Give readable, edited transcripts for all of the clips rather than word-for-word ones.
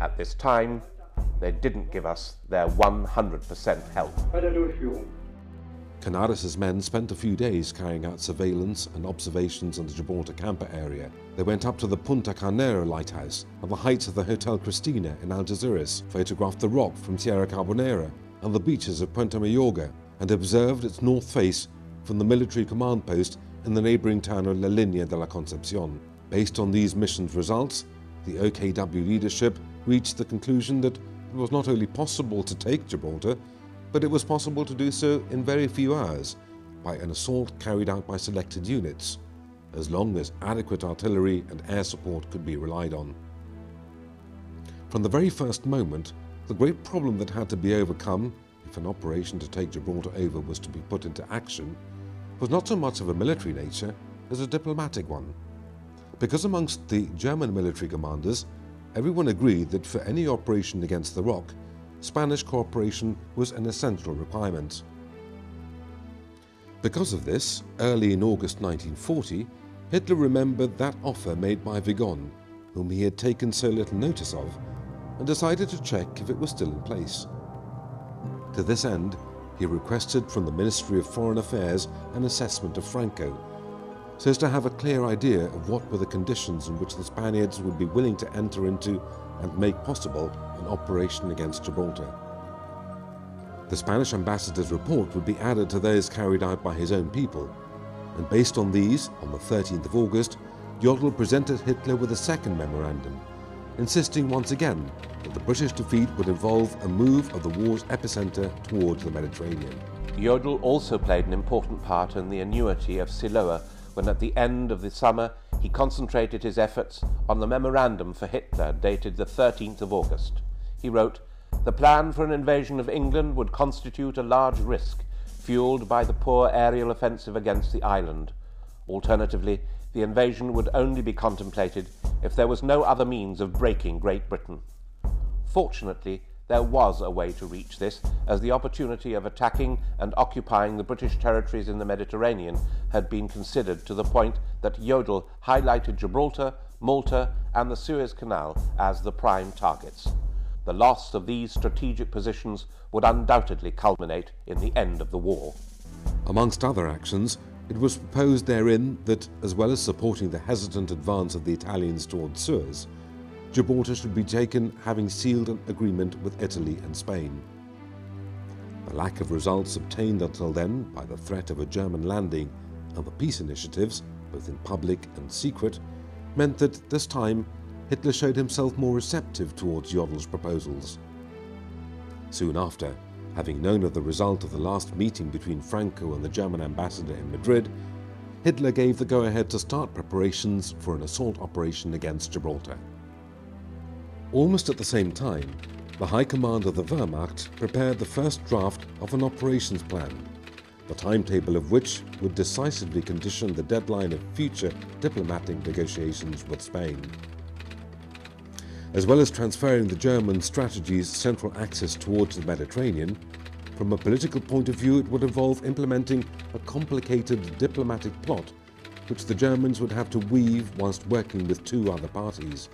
At this time, they didn't give us their 100% help. Canaris's men spent a few days carrying out surveillance and observations in the Gibraltar camper area. They went up to the Punta Carnera lighthouse and the heights of the Hotel Cristina in Algeciras, photographed the rock from Sierra Carbonera and the beaches of Puerto Mayorga, and observed its north face from the military command post in the neighbouring town of La Línea de la Concepción. Based on these missions' results, the OKW leadership reached the conclusion that it was not only possible to take Gibraltar, but it was possible to do so in very few hours by an assault carried out by selected units, as long as adequate artillery and air support could be relied on. From the very first moment, the great problem that had to be overcome if an operation to take Gibraltar over was to be put into action was not so much of a military nature as a diplomatic one. Because amongst the German military commanders, everyone agreed that for any operation against the Rock, Spanish cooperation was an essential requirement. Because of this, early in August 1940, Hitler remembered that offer made by Vigon, whom he had taken so little notice of, and decided to check if it was still in place. To this end, he requested from the Ministry of Foreign Affairs an assessment of Franco, so as to have a clear idea of what were the conditions in which the Spaniards would be willing to enter into and make possible an operation against Gibraltar. The Spanish ambassador's report would be added to those carried out by his own people, and based on these, on the 13th of August, Jodl presented Hitler with a second memorandum, insisting once again that the British defeat would involve a move of the war's epicenter towards the Mediterranean. Jodl also played an important part in the annuity of Siloa when at the end of the summer he concentrated his efforts on the memorandum for Hitler dated the 13th of August. He wrote, "The plan for an invasion of England would constitute a large risk, fueled by the poor aerial offensive against the island. Alternatively, the invasion would only be contemplated if there was no other means of breaking Great Britain. Fortunately, there was a way to reach this, as the opportunity of attacking and occupying the British territories in the Mediterranean had been considered to the point that Jodl highlighted Gibraltar, Malta, and the Suez Canal as the prime targets. The loss of these strategic positions would undoubtedly culminate in the end of the war." Amongst other actions, it was proposed therein that, as well as supporting the hesitant advance of the Italians towards Suez, Gibraltar should be taken having sealed an agreement with Italy and Spain. The lack of results obtained until then by the threat of a German landing and the peace initiatives, both in public and secret, meant that this time Hitler showed himself more receptive towards Jodl's proposals. Soon after, having known of the result of the last meeting between Franco and the German ambassador in Madrid, Hitler gave the go-ahead to start preparations for an assault operation against Gibraltar. Almost at the same time, the High Command of the Wehrmacht prepared the first draft of an operations plan, the timetable of which would decisively condition the deadline of future diplomatic negotiations with Spain. As well as transferring the German strategy's central axis towards the Mediterranean, from a political point of view it would involve implementing a complicated diplomatic plot which the Germans would have to weave whilst working with two other parties.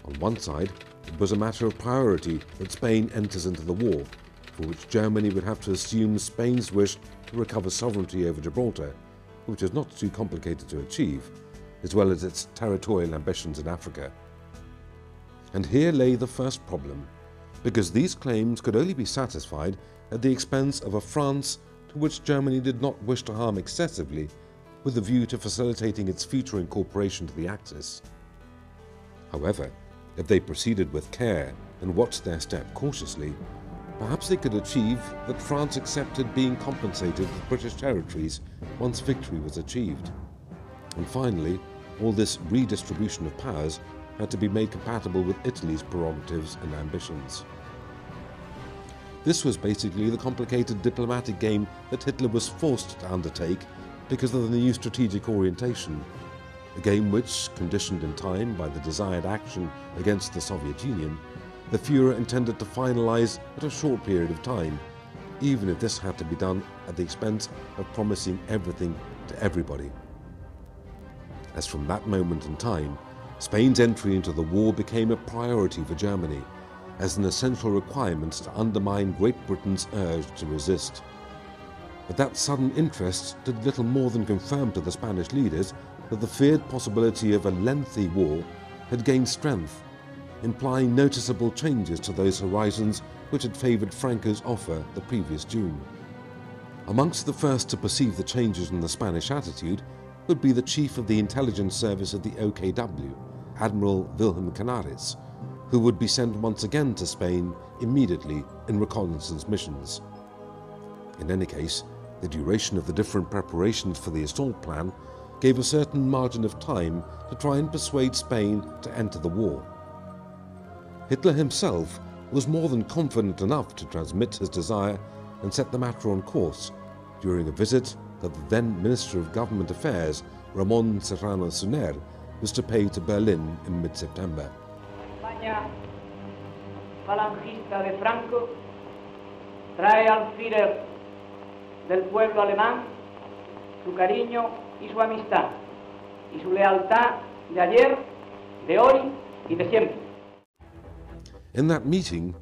On one side, it was a matter of priority that Spain enters into the war, for which Germany would have to assume Spain's wish to recover sovereignty over Gibraltar, which is not too complicated to achieve, as well as its territorial ambitions in Africa. And here lay the first problem, because these claims could only be satisfied at the expense of a France to which Germany did not wish to harm excessively, with a view to facilitating its future incorporation to the Axis. However, if they proceeded with care and watched their step cautiously, perhaps they could achieve that France accepted being compensated with British territories once victory was achieved. And finally, all this redistribution of powers had to be made compatible with Italy's prerogatives and ambitions. This was basically the complicated diplomatic game that Hitler was forced to undertake because of the new strategic orientation, a game which, conditioned in time by the desired action against the Soviet Union, the Führer intended to finalize at a short period of time, even if this had to be done at the expense of promising everything to everybody. As from that moment in time, Spain's entry into the war became a priority for Germany, as an essential requirement to undermine Great Britain's urge to resist. But that sudden interest did little more than confirm to the Spanish leaders that the feared possibility of a lengthy war had gained strength, implying noticeable changes to those horizons which had favoured Franco's offer the previous June. Amongst the first to perceive the changes in the Spanish attitude would be the chief of the intelligence service of the OKW, Admiral Wilhelm Canaris, who would be sent once again to Spain immediately in reconnaissance missions. In any case, the duration of the different preparations for the assault plan gave a certain margin of time to try and persuade Spain to enter the war. Hitler himself was more than confident enough to transmit his desire and set the matter on course during a visit that the then Minister of Government Affairs, Ramón Serrano Suner, was to pay to Berlin in mid-September. España falangista de Franco trae al Führer del pueblo alemán su cariño y su amistad y su lealtad de ayer, de hoy y de siempre. In that meeting,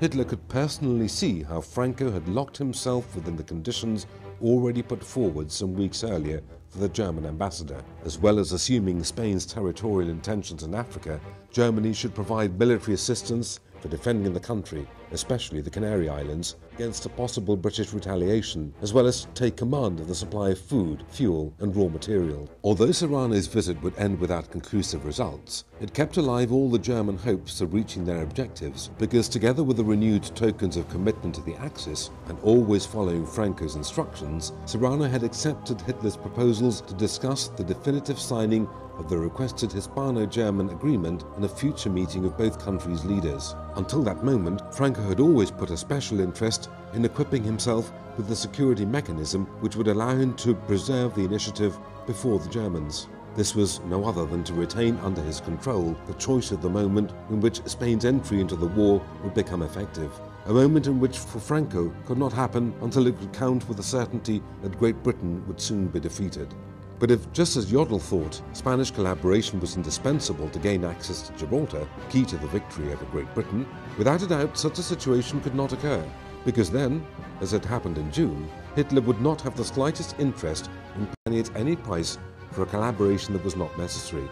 Hitler could personally see how Franco had locked himself within the conditions already put forward some weeks earlier for the German ambassador. As well as assuming Spain's territorial intentions in Africa, Germany should provide military assistance for defending the country, especially the Canary Islands, against a possible British retaliation, as well as take command of the supply of food, fuel and raw material. Although Serrano's visit would end without conclusive results, it kept alive all the German hopes of reaching their objectives, because together with the renewed tokens of commitment to the Axis, and always following Franco's instructions, Serrano had accepted Hitler's proposals to discuss the definitive signing of the requested Hispano-German agreement in a future meeting of both countries' leaders. Until that moment, Franco had always put a special interest in equipping himself with the security mechanism which would allow him to preserve the initiative before the Germans. This was no other than to retain under his control the choice of the moment in which Spain's entry into the war would become effective. A moment in which for Franco could not happen until it could count with the certainty that Great Britain would soon be defeated. But if, just as Jodl thought, Spanish collaboration was indispensable to gain access to Gibraltar, key to the victory over Great Britain, without a doubt such a situation could not occur, because then, as had happened in June, Hitler would not have the slightest interest in paying at any price for a collaboration that was not necessary.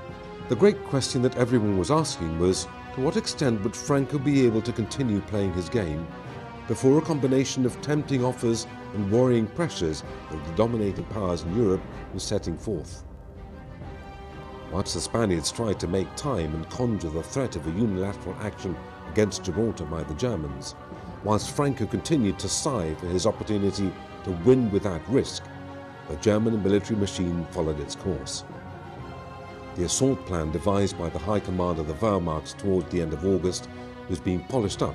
The great question that everyone was asking was, to what extent would Franco be able to continue playing his game before a combination of tempting offers and worrying pressures of the dominating powers in Europe was setting forth? Whilst the Spaniards tried to make time and conjure the threat of a unilateral action against Gibraltar by the Germans, whilst Franco continued to sigh for his opportunity to win without risk, the German military machine followed its course. The assault plan devised by the High Command of the Wehrmacht towards the end of August was being polished up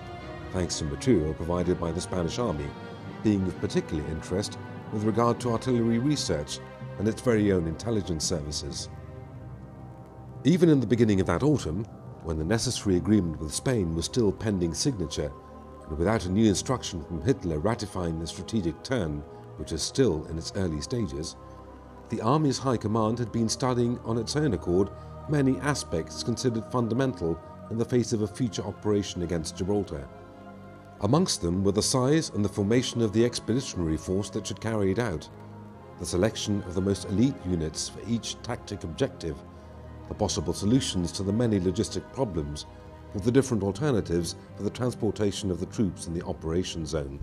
thanks to material provided by the Spanish army, being of particular interest with regard to artillery research and its very own intelligence services. Even in the beginning of that autumn, when the necessary agreement with Spain was still pending signature, and without a new instruction from Hitler ratifying the strategic turn, which is still in its early stages, the Army's High Command had been studying on its own accord many aspects considered fundamental in the face of a future operation against Gibraltar. Amongst them were the size and the formation of the expeditionary force that should carry it out, the selection of the most elite units for each tactic objective, the possible solutions to the many logistic problems, with the different alternatives for the transportation of the troops in the operation zone.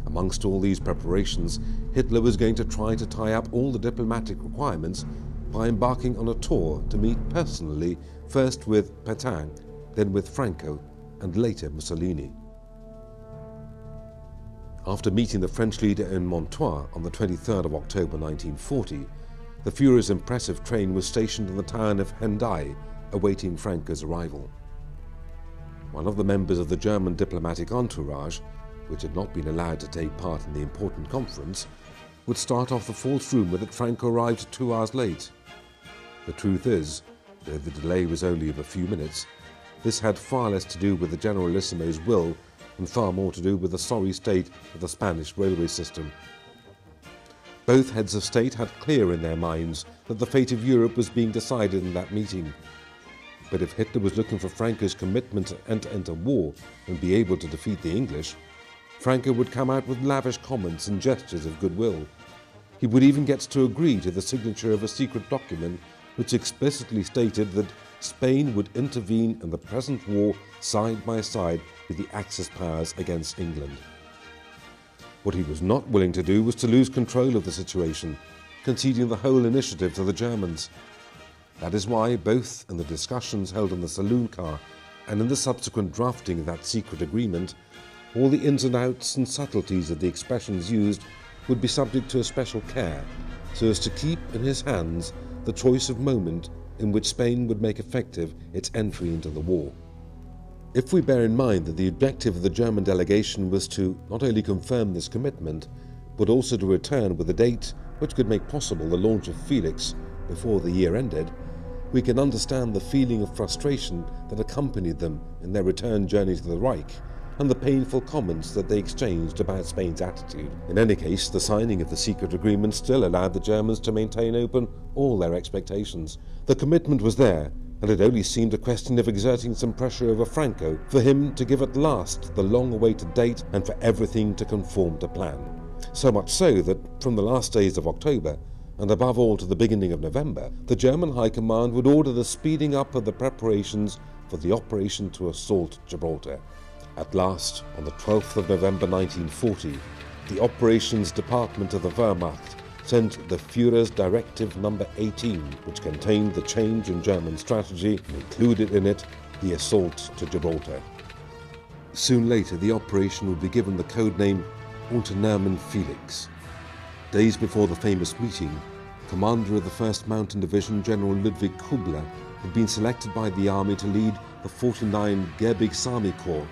Amongst all these preparations, Hitler was going to try to tie up all the diplomatic requirements by embarking on a tour to meet personally first with Pétain, then with Franco, and later Mussolini. After meeting the French leader in Montois on the 23rd of October 1940, the Führer's impressive train was stationed in the town of Hendaye, awaiting Franco's arrival. One of the members of the German diplomatic entourage, which had not been allowed to take part in the important conference, would start off the false rumour that Franco arrived 2 hours late. The truth is, though the delay was only of a few minutes, this had far less to do with the Generalissimo's will and far more to do with the sorry state of the Spanish railway system. Both heads of state had clear in their minds that the fate of Europe was being decided in that meeting. But if Hitler was looking for Franco's commitment to enter war and be able to defeat the English, Franco would come out with lavish comments and gestures of goodwill. He would even get to agree to the signature of a secret document which explicitly stated that Spain would intervene in the present war side by side with the Axis powers against England. What he was not willing to do was to lose control of the situation, conceding the whole initiative to the Germans. That is why, both in the discussions held in the saloon car and in the subsequent drafting of that secret agreement, all the ins and outs and subtleties of the expressions used would be subject to a special care, so as to keep in his hands the choice of moment in which Spain would make effective its entry into the war. If we bear in mind that the objective of the German delegation was to not only confirm this commitment, but also to return with a date which could make possible the launch of Felix before the year ended, we can understand the feeling of frustration that accompanied them in their return journey to the Reich, and the painful comments that they exchanged about Spain's attitude. In any case, the signing of the secret agreement still allowed the Germans to maintain open all their expectations. The commitment was there, and it only seemed a question of exerting some pressure over Franco for him to give at last the long-awaited date and for everything to conform to plan. So much so that from the last days of October, and above all to the beginning of November, the German High Command would order the speeding up of the preparations for the operation to assault Gibraltar. At last, on the 12th of November 1940, the Operations Department of the Wehrmacht sent the Führer's Directive No. 18, which contained the change in German strategy and included in it the assault to Gibraltar. Soon later, the operation would be given the code name Unternehmen Felix. Days before the famous meeting, commander of the 1st Mountain Division, General Ludwig Kubler, had been selected by the army to lead the 49 Gerbig Sami Corps,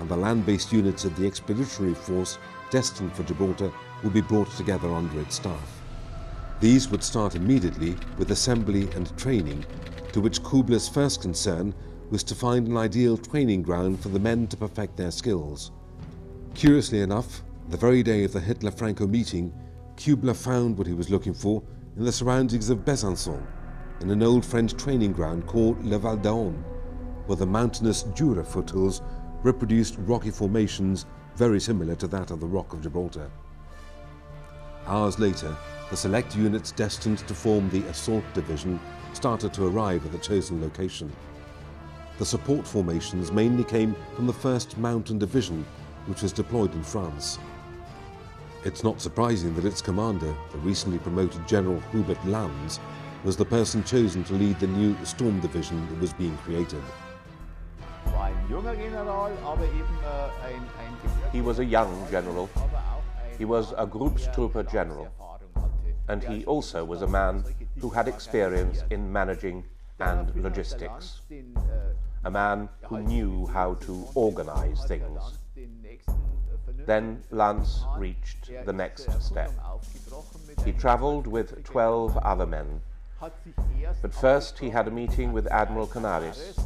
and the land-based units of the expeditionary force destined for Gibraltar would be brought together under its staff. These would start immediately with assembly and training, to which Kubler's first concern was to find an ideal training ground for the men to perfect their skills. Curiously enough, the very day of the Hitler-Franco meeting, Kubler found what he was looking for in the surroundings of Besançon, in an old French training ground called Le Val d'Aon, where the mountainous Jura foothills reproduced rocky formations very similar to that of the Rock of Gibraltar. Hours later, the select units destined to form the Assault Division started to arrive at the chosen location. The support formations mainly came from the 1st Mountain Division, which was deployed in France. It's not surprising that its commander, the recently promoted General Hubert Lanz, was the person chosen to lead the new Storm Division that was being created. He was a young general. He was a Groupstruppe general. And he also was a man who had experience in managing and logistics. A man who knew how to organize things. Then Lanz reached the next step. He traveled with 12 other men. But first he had a meeting with Admiral Canaris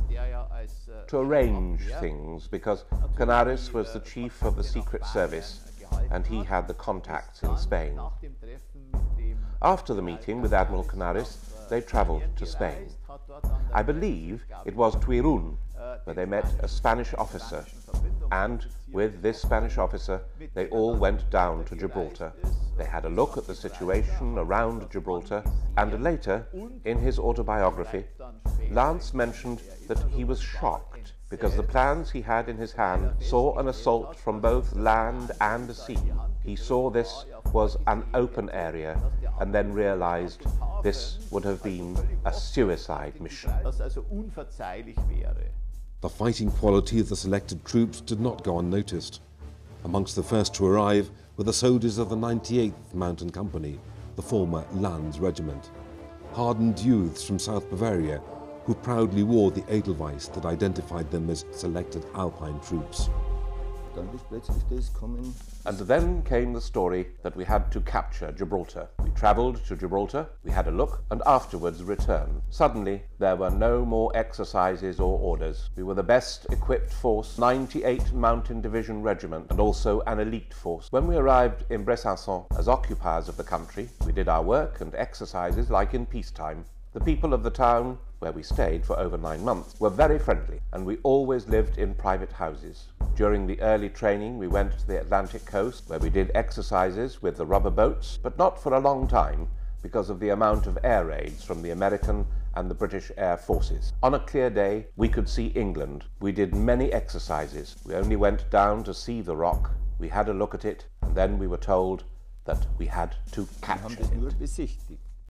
to arrange things, because Canaris was the chief of the Secret Service and he had the contacts in Spain. After the meeting with Admiral Canaris, they travelled to Spain. I believe it was Tuirun, where they met a Spanish officer, and with this Spanish officer they all went down to Gibraltar. They had a look at the situation around Gibraltar, and later, in his autobiography, Lanz mentioned that he was shocked because the plans he had in his hand saw an assault from both land and sea. He saw this was an open area and then realized this would have been a suicide mission. The fighting quality of the selected troops did not go unnoticed. Amongst the first to arrive were the soldiers of the 98th Mountain Company, the former Lanz Regiment, hardened youths from South Bavaria who proudly wore the Edelweiss that identified them as selected Alpine troops. dann ist plötzlich das kommen. And then came the story that we had to capture Gibraltar. We travelled to Gibraltar, we had a look, and afterwards returned. Suddenly, there were no more exercises or orders. We were the best equipped force, 98 Mountain Division Regiment, and also an elite force. When we arrived in Besançon as occupiers of the country, we did our work and exercises like in peacetime. The people of the town, where we stayed for over 9 months, were very friendly, and we always lived in private houses. During the early training, we went to the Atlantic coast, where we did exercises with the rubber boats, but not for a long time, because of the amount of air raids from the American and the British Air Forces. On a clear day, we could see England. We did many exercises. We only went down to see the rock. We had a look at it, and then we were told that we had to Wir haben capture das nur it. besichtigt.